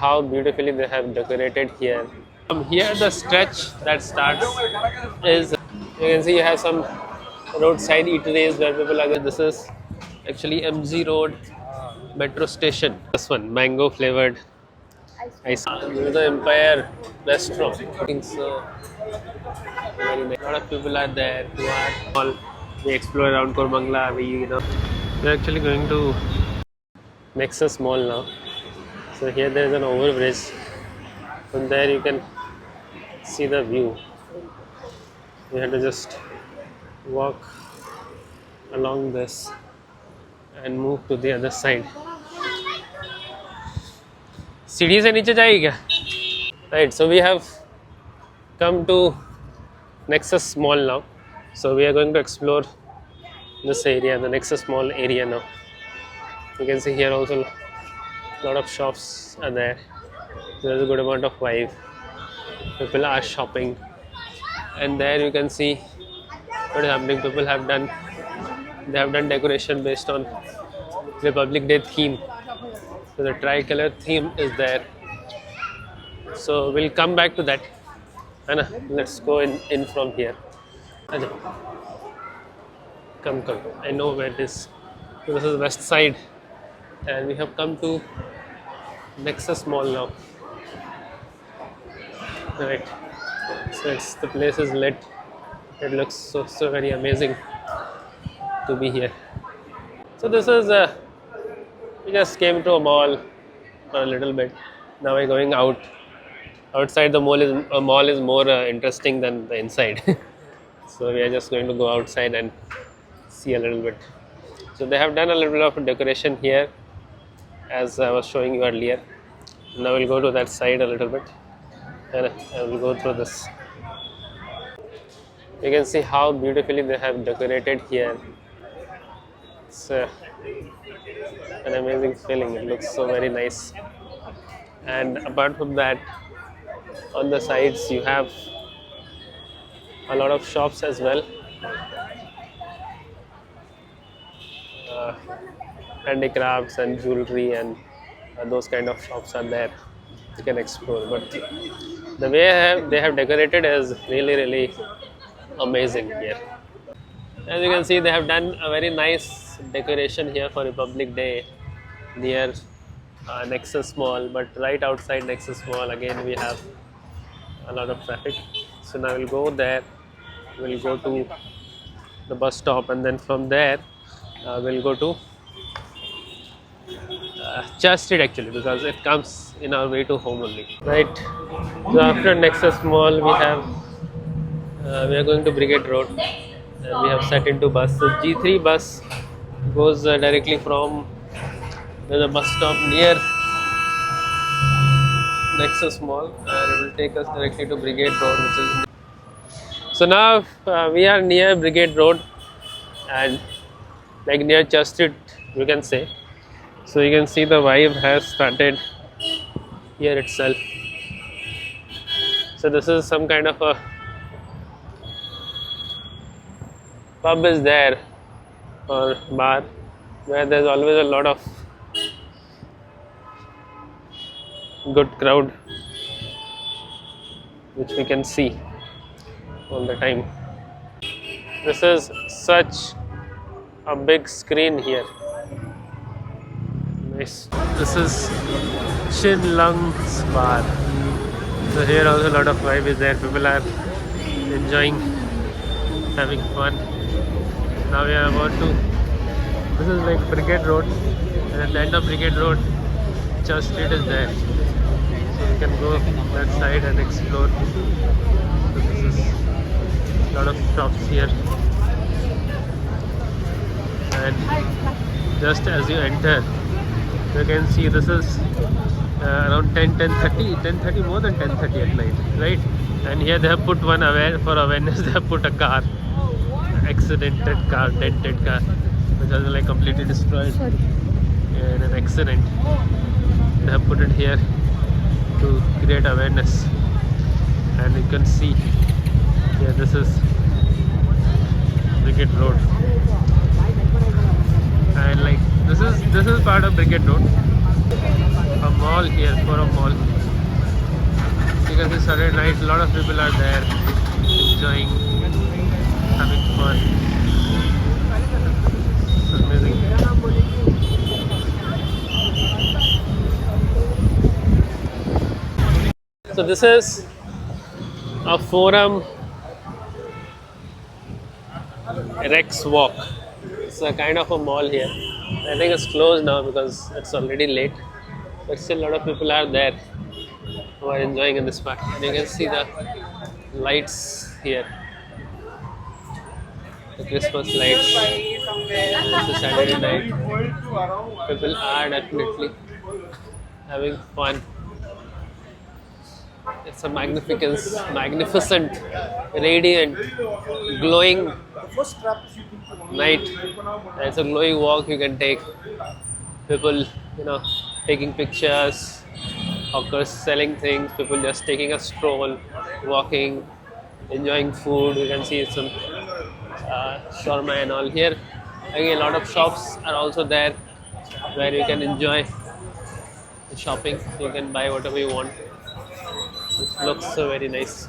how beautifully they have decorated here. Here the stretch that starts is, you can see you have some roadside eateries where people are going. This is actually MG Road metro station. This one, mango flavored ice. This is the Empire restaurant. I think so. Very nice. A lot of people are there who are all. We explore around Kormangla. We're actually going to Nexus Mall now. So here there is an overbridge. From there you can see the view. We have to just walk along this and move to the other side. सीढ़ी से नीचे जाएगी क्या? Right, so we have come to Nexus Mall now. So we are going to explore this area, the Nexus Mall area now. You can see here also a lot of shops are there. There's a good amount of vibe. People are shopping, and there you can see what is happening. People have done, they have done decoration based on Republic Day theme. So the tricolor theme is there. So we'll come back to that. Anna, let's go in from here. Aja. Come. I know where it is. So this is west side, and we have come to Nexus Mall now. Right. So the place is lit. It looks so very amazing to be here. So this is we just came to a mall for a little bit. Now we're going out. Outside the mall is more interesting than the inside. So we are just going to go outside and see a little bit. So they have done a little bit of decoration here, as I was showing you earlier. Now we'll go to that side a little bit, and I will go through this. You can see how beautifully they have decorated here. It's an amazing feeling. It looks so very nice. And apart from that, on the sides you have a lot of shops as well. Handicrafts and jewelry and those kind of shops are there. You can explore. But the way they have decorated is really amazing here. As you can see, they have done a very nice decoration here for Republic Day near Nexus Mall. But right outside Nexus Mall, again we have a lot of traffic. So now we'll go there. We'll go to the bus stop, and then from there we'll go to Church Street actually, because it comes in our way to home only. Right. So after Nexus Mall, we are going to Brigade Road, and we have set into bus. So G3 bus goes directly from the bus stop near Nexus Mall, and it will take us directly to Brigade Road, which is. So now we are near Brigade Road, and like near Church Street, you can say. So you can see the vibe has started here itself. So this is some kind of a pub is there, or bar, where there's always a lot of good crowd, which we can see all the time. This is such a big screen here. Nice. This is Chin Lung's bar. So here also a lot of vibe is there. People are enjoying, having fun. Now we are about to. This is like Brigade Road, and at the end of Brigade Road, Church Street is there. So we can go that side and explore. So this is a lot of shops here, and just as you enter, you can see this is around 10:30, more than 10:30 at night, right? And here they have put one for awareness. They have put a car, dented car, which was like completely destroyed in an accident. They have put it here to create awareness, and you can see here this is Brigade Road, and like this is part of Brigade Road. A mall here, Forum Mall. You can see Saturday night, a lot of people are there enjoying, having fun. It's amazing. So this is a Forum Rex Walk. It's a kind of a mall here. I think it's closed now because it's already late. But still, a lot of people are there who are enjoying in this park. And you can see the lights here, the Christmas lights. It's a Saturday night. People are definitely having fun. It's a magnificent, radiant, glowing night. It's a glowing walk you can take. People, taking pictures, hawkers selling things, people just taking a stroll, walking, enjoying food. You can see some shawarma and all here. Again, a lot of shops are also there where you can enjoy the shopping. You can buy whatever you want. This looks so very nice.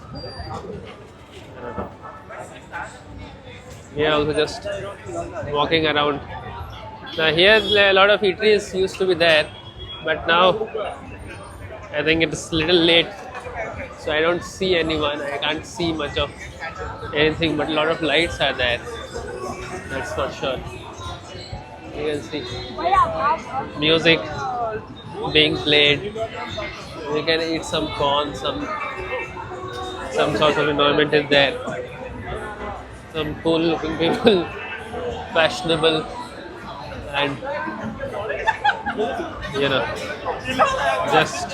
We are also just walking around. Now here a lot of eateries used to be there, but now I think it's a little late, so I don't see anyone. I can't see much of anything, but a lot of lights are there. That's for sure. You can see music being played. You can eat some corn, some sort of environment is there. Some cool looking people, fashionable, and just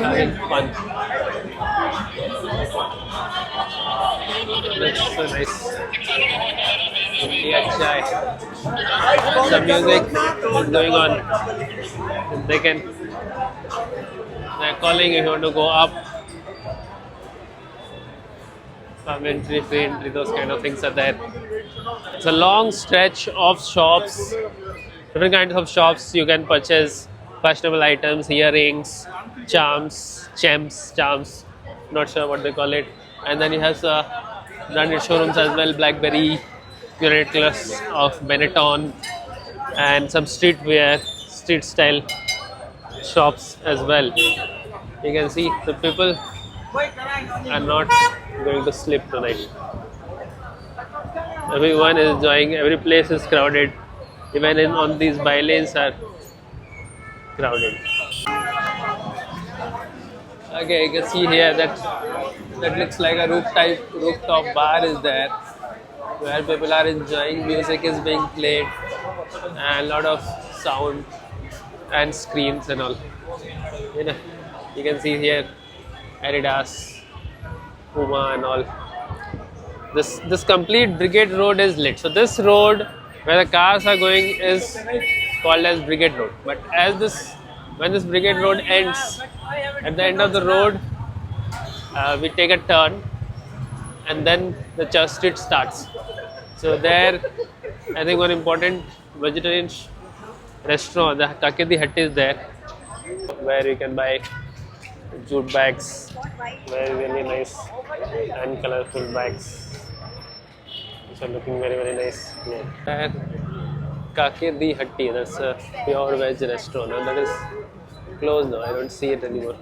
having fun. Looks so nice. India chai. Some music is going on. They're calling if you want to go up. Entry, free entry, those kind of things are there. It's a long stretch of shops, different kinds of shops. You can purchase fashionable items, earrings, charms, not sure what they call it. And then you have branded showrooms as well, Blackberry, Curatless of Benetton, and some streetwear, street style shops as well. You can see the people are not going to sleep tonight. Everyone is enjoying, every place is crowded, even on these bylanes are crowded. Okay, you can see here that looks like a rooftop bar is there, where people are enjoying, music is being played, and a lot of sound and screens and all. You can see here Adidas, Puma and all. This complete Brigade Road is lit. So this road where the cars are going is called as Brigade Road. But when this Brigade Road ends, at the end of the road, we take a turn, and then the Church Street starts. So there, I think one important vegetarian restaurant, the Kakedi Hut is there, where you can buy jute bags, very really nice and colorful bags. Which are looking very very nice. Yeah. Kakedi Hatti, that's a pure veg restaurant, and that is closed now. I don't see it anymore.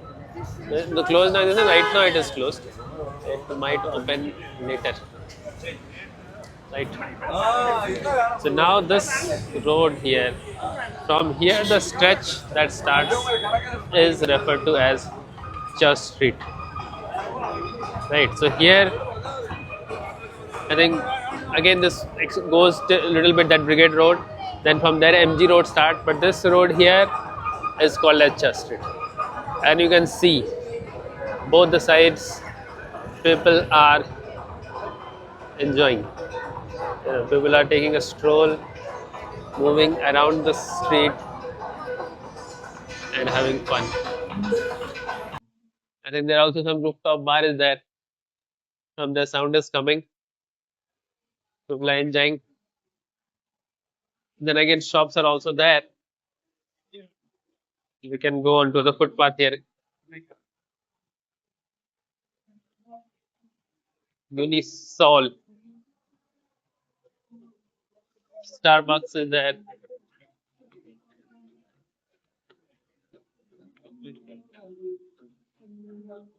The closed now, right now it is closed. It might open later. Right. So now this road here, from here the stretch that starts is referred to as Church Street. Right. So here, I think again this goes a little bit that Brigade Road. Then from there MG Road starts, but this road here is called as Church Street, and you can see both the sides. People are enjoying. People are taking a stroll, moving around the street, and having fun. I think there are also some rooftop bar is there. From the sound is coming. People are enjoying. Then again, shops are also there. You can go onto the footpath here. Unisol, Starbucks is there.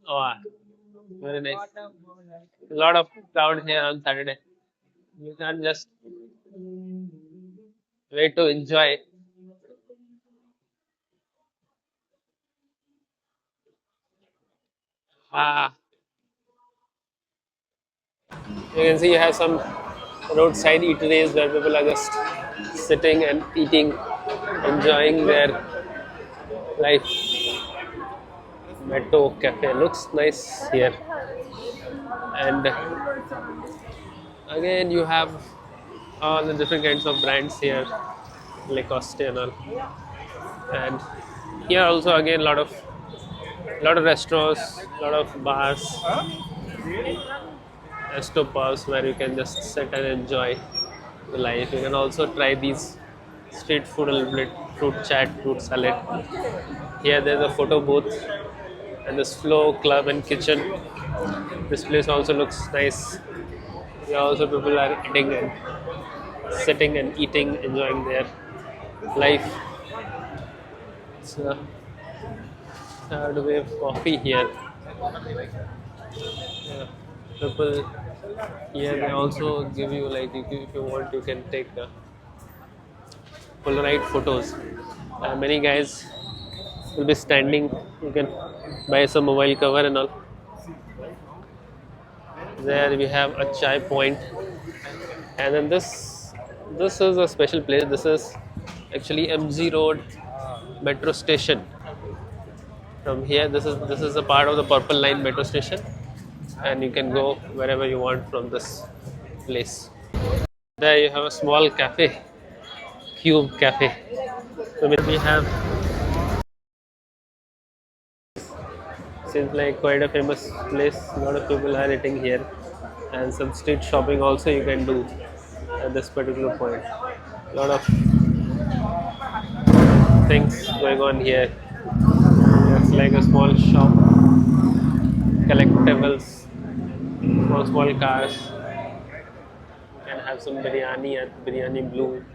Oh, very nice. A lot of crowd here on Saturday. You can just wait to enjoy. Ah, you can see you have some roadside eateries where people are just sitting and eating, enjoying their life. Metro Cafe looks nice here, and again you have all the different kinds of brands here, Lacoste and all. And here also again lot of restaurants, lot of bars, resto bars where you can just sit and enjoy the life. You can also try these street food a little bit, fruit chat, fruit salad. Here there's a photo booth and this Flow Club and Kitchen. This place also looks nice. Here also people are eating and sitting and eating, enjoying their life. So third wave coffee here. Yeah. People here they also give you like if you want you can take Polaroid photos. Many guys will be standing. You can buy some mobile cover and all. There we have a chai point, and then this is a special place. This is actually MG Road metro station. From here, this is a part of the Purple Line metro station, and you can go wherever you want from this place. There you have a small cafe, Cube Cafe. So we have seems like quite a famous place. A lot of people are eating here, and some street shopping also you can do at this particular point. A lot of things going on here. It's like a small shop, collectibles, small cars. You can have some biryani at Biryani Blue,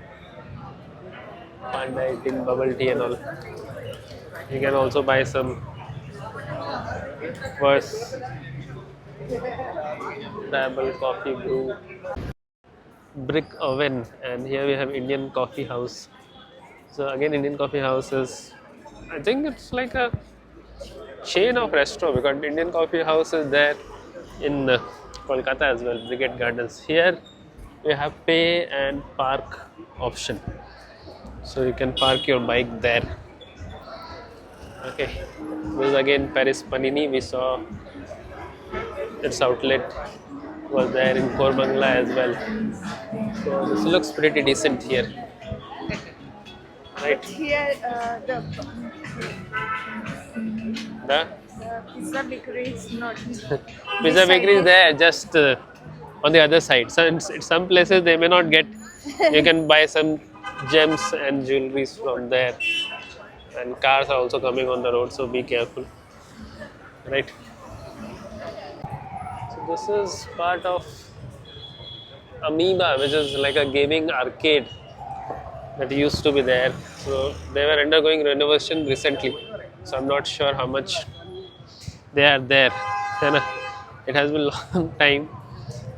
panda eating bubble tea and all. You can also buy some first double coffee brew, brick oven, and here we have Indian Coffee House. So again, Indian Coffee House is, I think it's like a chain of restaurant because Indian Coffee House is there in Kolkata as well, Brigade Gardens. Here we have pay and park option, so you can park your bike there. Okay, this is again Paris Panini. We saw its outlet was there in Korbangla as well. So this looks pretty decent here, right? Here, The the pizza bakery is not. pizza bakery is there just on the other side. So in some places they may not get. You can buy some gems and jewelries from there. And cars are also coming on the road, so be careful. Right. So this is part of Amoeba, which is like a gaming arcade that used to be there. So they were undergoing renovation recently. So I'm not sure how much they are there. And it has been a long time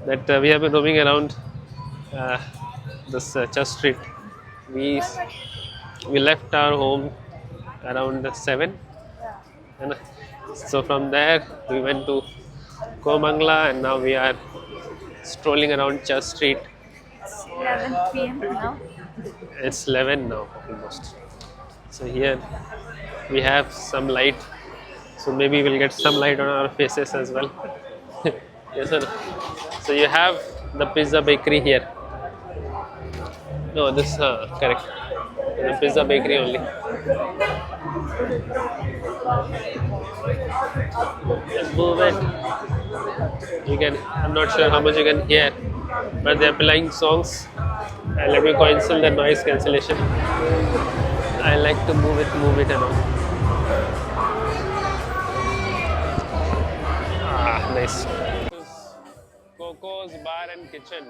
that we have been roaming around uh, this Church Street. We we left our home around 7, and so from there we went to Komangla, and now we are strolling around Church Street. 11 p.m. now. It's 11 now almost. So here we have some light, so maybe we'll get some light on our faces as well. Yes sir. So you have the pizza bakery here. No, this correct. The pizza bakery only. Just move it. You can. I'm not sure how much you can hear, but they're playing songs And let me cancel the noise cancellation. I like to move it and all. Ah, nice. This is Coco's Bar and Kitchen.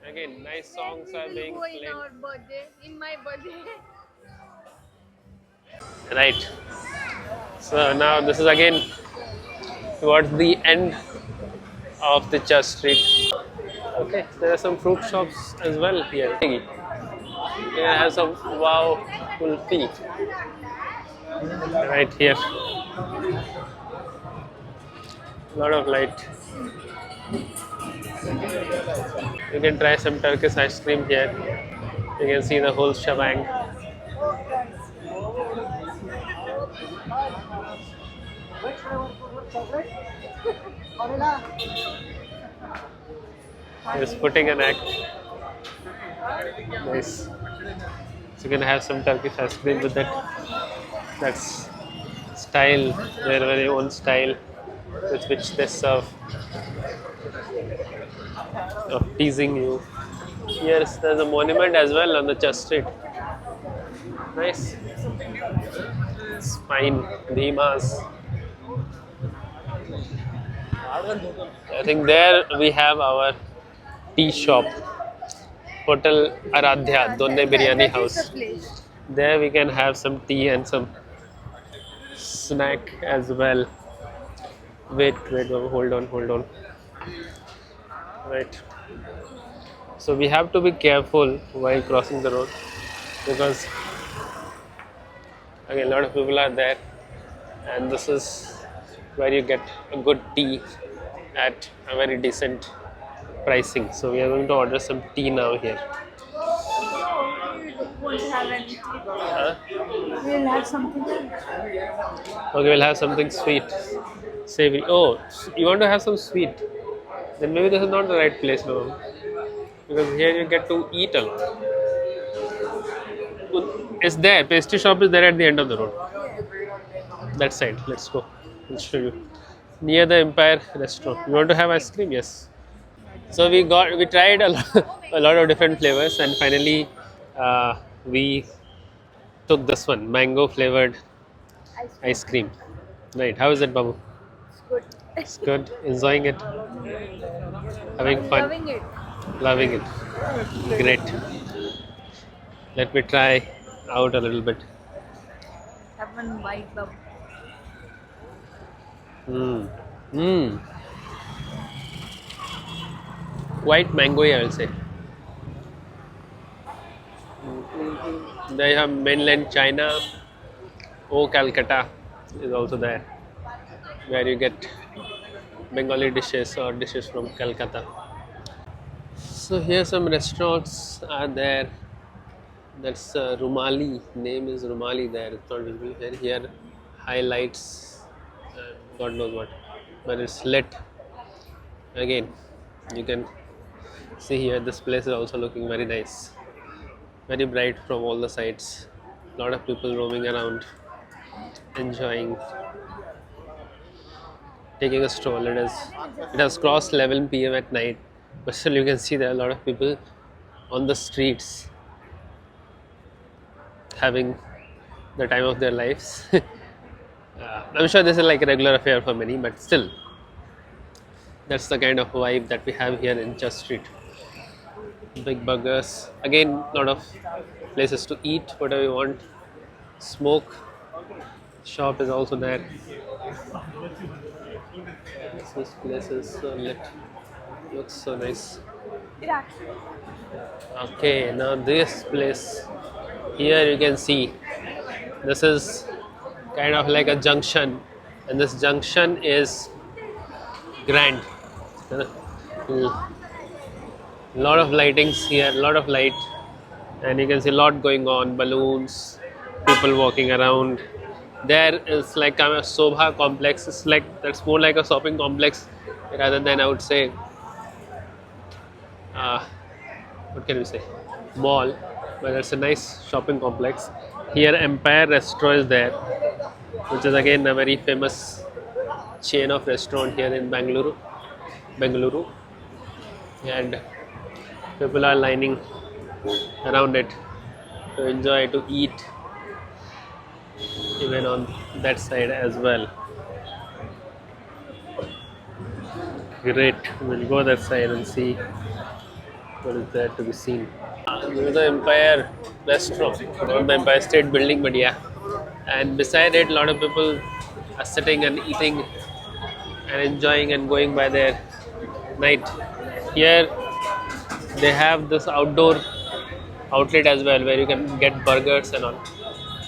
Again, nice songs are being Go in played. our birthday, in my birthday. Right. So now this is again towards the end of the Church Street. Okay, there are some fruit shops as well here. You can have some wow kulfi right here. Lot of light. You can try some Turkish ice cream here. You can see the whole shebang. He's putting an act. Nice. So you can have some Turkish ice cream with that. That's style, their very own style with which they serve of teasing you. Yes, there's a monument as well on the Church Street. Nice. It's fine. Dhimas. I think there we have our tea shop. Hotel Aradhya, Donne Biryani House. There we can have some tea and some snack as well. Wait, hold on. Right. So we have to be careful while crossing the road because again a lot of people are there, and this is where you get a good tea at a very decent pricing. So we are going to order some tea now here. We won't have anything. Huh? We'll have something. Okay, we'll have something sweet, savory. Oh, you want to have some sweet? Then maybe this is not the right place now, because here you get to eat a lot. It's there. Pastry shop is there at the end of the road. That side. Let's go. I'll show you. Near the Empire Restaurant. You want to have ice cream? Yes. So we tried a lot of different flavors, and finally we took this one, mango flavored ice cream. Right. How is it, Babu? It's good. It's good. Enjoying it. Having fun. Loving it. Loving it. Great. Let me try out a little bit. Have one bite, Babu. Quite mangoey, I will say. They have mainland China. Oh, Calcutta is also there, where you get Bengali dishes or dishes from Calcutta. So here some restaurants are there. That's Rumali. Name is Rumali there. It's not visible here. Here highlights, God knows what, but it's lit. Again, you can see here. This place is also looking very nice, very bright from all the sides. Lot of people roaming around, enjoying, taking a stroll. It has crossed 11 p.m. at night, but still you can see there are a lot of people on the streets having the time of their lives. I'm sure this is like a regular affair for many, but still, that's the kind of vibe that we have here in Church Street. Big burgers. Again, lot of places to eat whatever you want. Smoke shop is also there. This place is so lit. Looks so nice. Okay, now this place here you can see. This is kind of like a junction, and this junction is grand. Lot of lightings here, lot of light, and you can see a lot going on. Balloons, people walking around. There is like a Sobha complex. It's like that's more like a shopping complex rather than, I would say, what can we say, mall. But it's a nice shopping complex. Here Empire Restaurant is there, which is again a very famous chain of restaurant here in Bengaluru. And People are lining around it to enjoy, to eat, even on that side as well. Great, we'll go that side and see what is there to be seen. This is the Empire Restaurant, not the Empire State Building, but yeah. And beside it, a lot of people are sitting and eating and enjoying and going by their night. Here, they have this outdoor outlet as well where you can get burgers and all.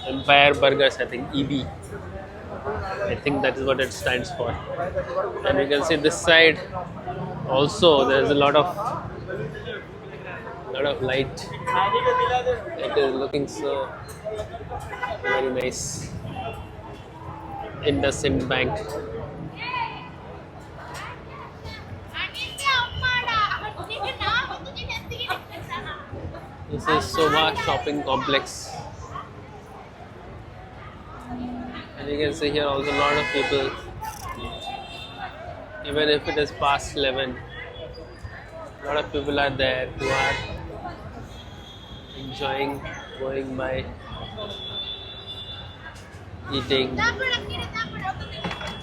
Empire Burgers, I think, EB. I think that is what it stands for. And you can see this side also there's a lot of light. It is looking so very nice. IndusInd Bank. This is Sobha Shopping Complex. And you can see here also a lot of people, even if it is past 11, a lot of people are there who are enjoying going by, eating,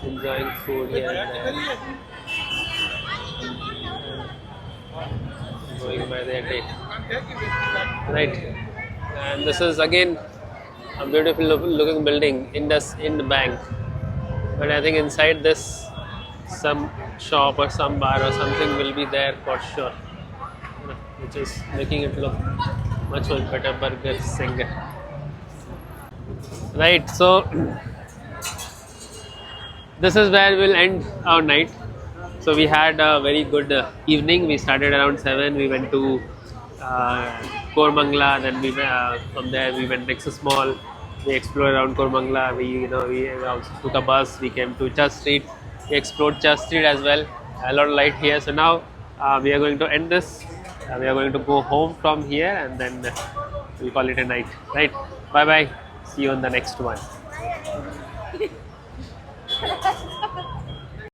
enjoying food here and there, going by their day. Right, and this is again a beautiful looking building, IndusInd Bank. But I think inside this, some shop or some bar or something will be there for sure, which is making it look much better. Burger Singh. Right, so this is where we'll end our night. So we had a very good evening. We started around 7. We went to Kormangla. Then from there we went Nexus Mall. We explored around Kormangla. We also took a bus. We came to Church Street. We explored Church Street as well. A lot of light here. So now we are going to end this. We are going to go home from here and then we'll call it a night. Right? Bye bye. See you on the next one.